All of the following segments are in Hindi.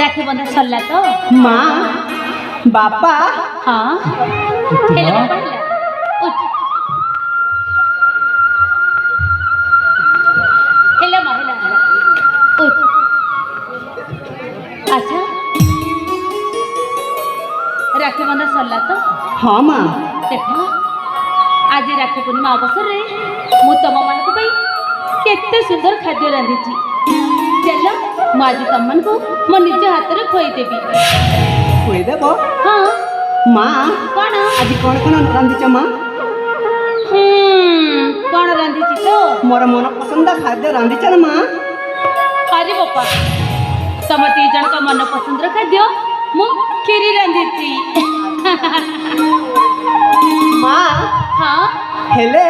राखी बंधा सरला तो माँ बापा हाँ हेले बापा हेला उठ हेला माँ हेला उठ अच्छा राखी बंधा सरला तो हाँ माँ देख आज राखी पूर्णिमा अवसर में मु तुम मान केते सुंदर खाद्य रांधि चल मुझे तुम मन को मो निज हाथ में खुईदेवी खुईदेव हाँ माँ कौन आज कौन कौन रांधिच माँ कौन रांधि तो मोर मन पसंद खाद्य रांधिच ना माँ अरे बापा तुम दी जन का मन पसंद खाद्य मु खीरी रांधि माँ हाँ हेले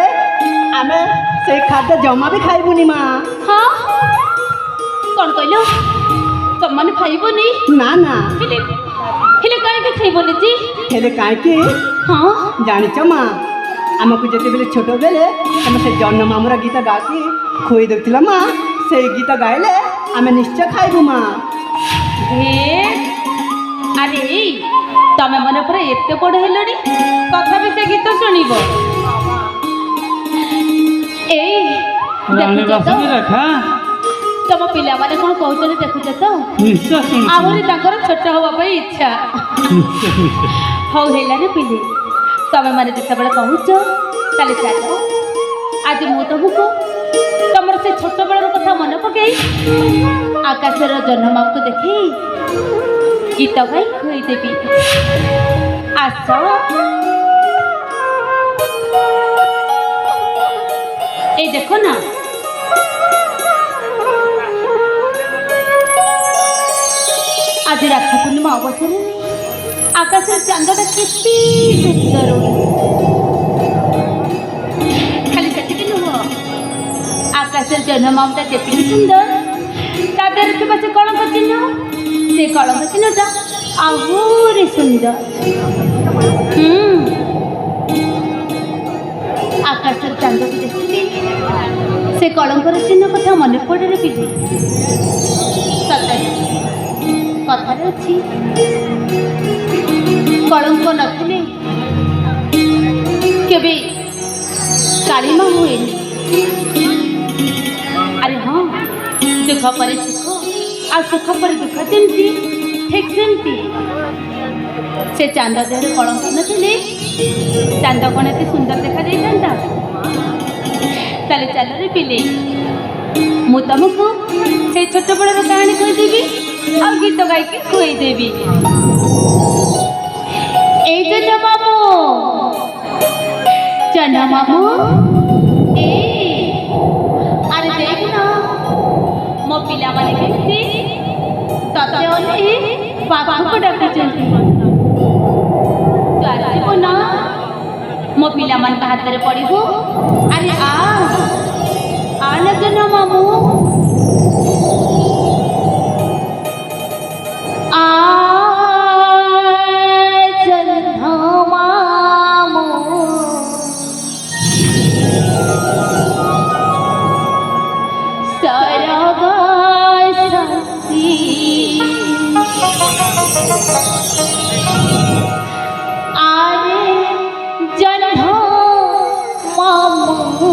आमे से खाद्य जमा भी खाइबुनी माँ हाँ कौन कहल तुम मैंने खाइबनी ना ना हेले कहीं खाइबनी जी हेले काहे हाँ जानिच माँ आमको जिते बेले छोट बेले आम से जन्म मामूर गीत गाकी खुई देउथिला माँ से गीत गाइले आमे निश्चय खाइबु माँ अरे तमें मन पर एत बड़ हेलनी तथापि से गीत शुणव तुम पिला माने कौन कहते देखुच तो आहरी छोट हवा इच्छा हौ है पिले तमें मैंने जिते बड़े कहूच ताले चल आज मु तुमको तुम से छोट बेलर कथा मन पकई आकाशर जन्म को देखी गीत गाई खुईदेवी आस ए देखो ना आज राखी पूर्णिमा अवसर आकाश चांदटा केते सुंदर खाली से नुह आकाश जन्मटा जेति सुंदर तादर से कलंक चिन्ह से कलंक चिन्हटा आहरी सुंदर आकाश चांद को देखी से कलंकर चिन्ह कथा मन पड़े पिले सतरे कथार अच्छी कलंक नथिले केबे कालीमा हुए अरे हाँ दुख पर सुख आ सुख पर दुख जमती ठीक सेमती से चांद देह कलंक नथिले चांद कौन एत सुंदर देखा जाता ताले चल रे पिले मु तुमको से छोट बड़र कहानी कहीदेवी आ गीत गायकी खुईदेवी मामू चना मामू अरे देख ना मो पिला माने केते तते ओले बाबा को डाकुचंती तो आसीबो ना मो पिला मन का हाथ रे पड़िबो अरे आ न जना मामू आ जना मामू सरग ससी आरे जना मामू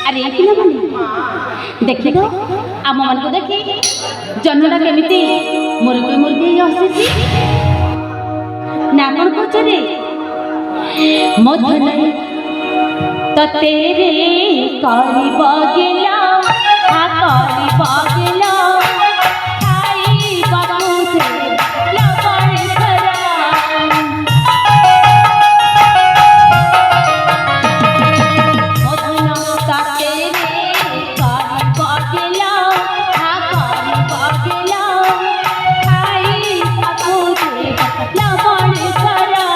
ଆରେ ଏ ପିଲାମାନେ ଦେଖି ତ ଆମମାନଙ୍କୁ ଦେଖି ଜହ୍ନଟା କେମିତି ମୁରୁକି ମୁରୁକି ହସିଛି ନା କ'ଣ କହୁଛନ୍ତି ମୋ ଧନରେ ତତେ ରେ କରିବା ଗେଲା କରିବା ଗେଲା ଖାଇବାକୁ ସେ ଲବଣ ଖରା ମୋ ଧନ ତତେ ରେ କରିବା ଗେଲା କରିବା ଗେଲା ଖାଇବାକୁ ସେ ଲବଣ ଖରା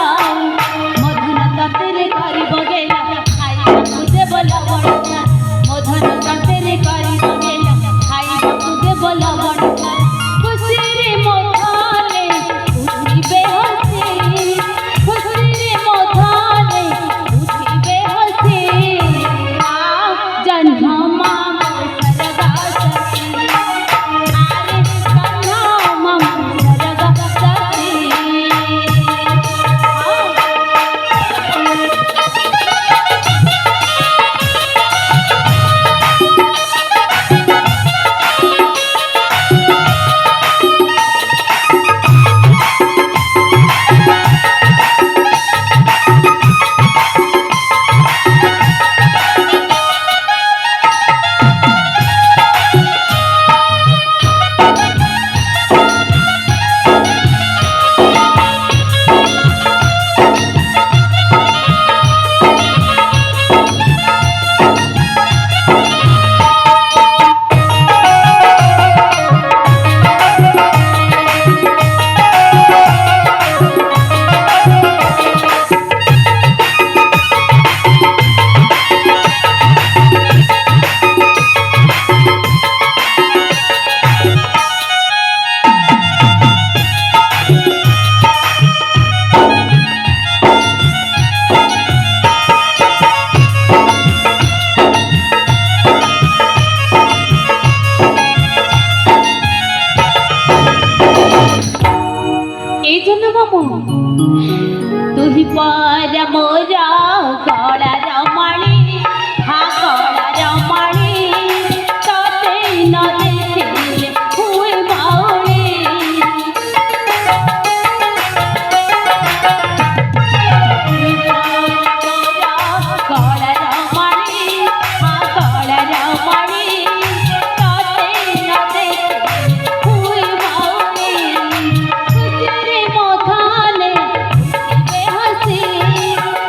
ମୋ ଧନ ତତେ ରେ କରିବା ଗେଲା ଖାଇବାକୁ ଦେବ ଲବଣ ମୋ ଧନ ତତେ ରେ କରିବା ଗେଲା ଖାଇବାକୁ ଦେବ ଲବଣ ଖୁସିରେ ମୋ ଧନେ ଉଠିବେ ହସି ଖୁସିରେ ମୋ ଧନେ ଉଠିବେ ହସି ଜହ୍ନ ମାମୁ ସରଗା ସଖୀ ଆରେ ଜହ୍ନ ମାମୁ ସରଗା ସଖୀ এই জন্য মামু তুই পার মোরা গলার মালি গলার মালি ততে ন দেখিলে হুয়ে মাউলি গলার মালি গলার মালি ততে ন দেখিলে হুয়ে মাউলি খুশিরে মো ধনে উঠিবে হসি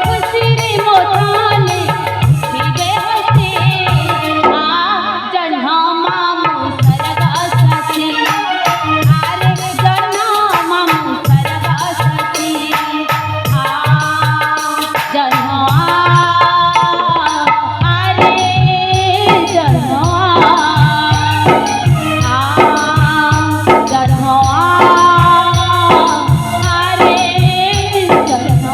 খুশিরে মো ধনে উঠিবে হসি জহ্ন মামু ସରଗା ସଖୀ ଆରେ ଜହ୍ନ ମାମୁ ସରଗା ସଖୀ ଜହ୍ନ ଆରେ ଜହ୍ନ ଜହ୍ନ আরে জহ্ন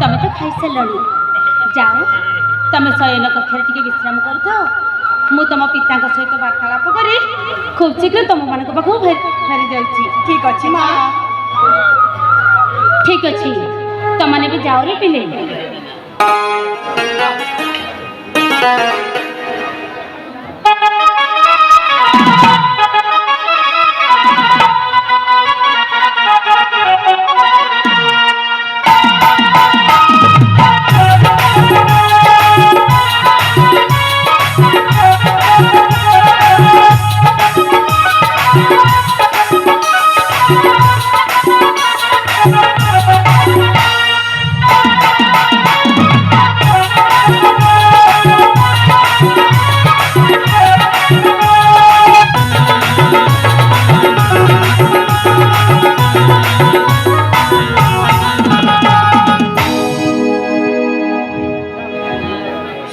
ତମେ ତ ଖାଇସାରିଲଣି ଯାଅ ତମେ ଶୟନ କକ୍ଷରେ ଟିକେ ବିଶ୍ରାମ କରୁଥାଅ ମୁଁ ତମ ପିତାଙ୍କ ସହିତ ବାର୍ତ୍ତାଳାପ କରି ଖୁବ୍ ଶୀଘ୍ର ତମମାନଙ୍କ ପାଖକୁ ଫେରି ଯାଉଛି ଠିକ୍ ଅଛି ମା ଠିକ୍ ଅଛି ତମମାନେ ବି ଯାଅ ରେ ପିଲେ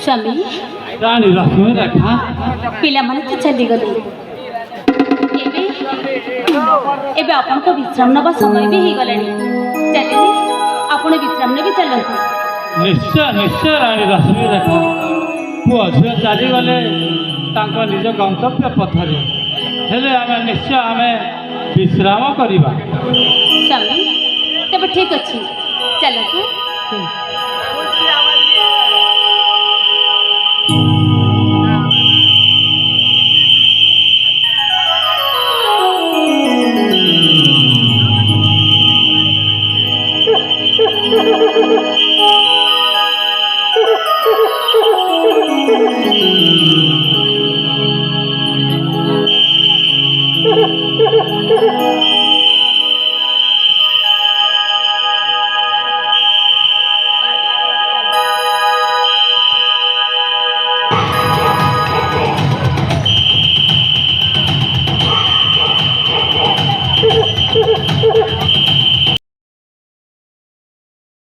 ସ୍ୱାମୀ ରାଣୀ ଲକ୍ଷ୍ମୀ ରେଖା ପିଲାମାନେ ତ ଚାଲିଗଲେ ଏବେ ଏବେ ଆପଣଙ୍କ ବିଶ୍ରାମ ନେବା ସମୟ ବି ହେଇଗଲାଣି ଚାଲିଲେ ଆପଣ ବିଶ୍ରାମ ନେବେ ଚାଲନ୍ତୁ ନିଶ୍ଚୟ ନିଶ୍ଚୟ ରାଣୀ ଲକ୍ଷ୍ମୀ ରେଖା ପୁଅ ଝିଅ ଚାଲିଗଲେ ତାଙ୍କ ନିଜ ଗନ୍ତବ୍ୟ ପଥରେ ହେଲେ ଆମେ ବିଶ୍ରାମ କରିବା ସ୍ୱାମୀ ତେବେ ଠିକ୍ ଅଛି ଚାଲନ୍ତୁ